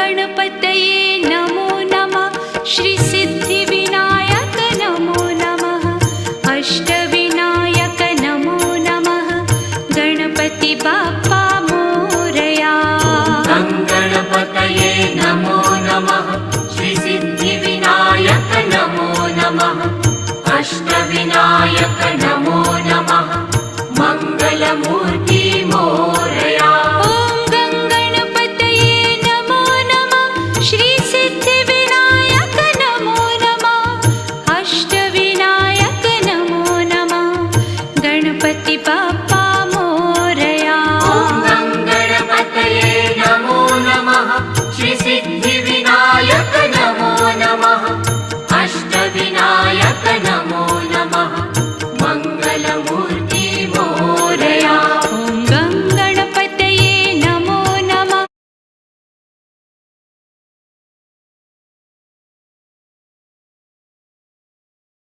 गणपतये नमो नमः। श्री सिद्धिविनायक नमो नमः। अष्टविनायक नमो नमः। गणपति बाप्पा मोरया। गणपतये नमो नमः। श्री सिद्धिविनायक नमो नमः। अष्टविनायक नमो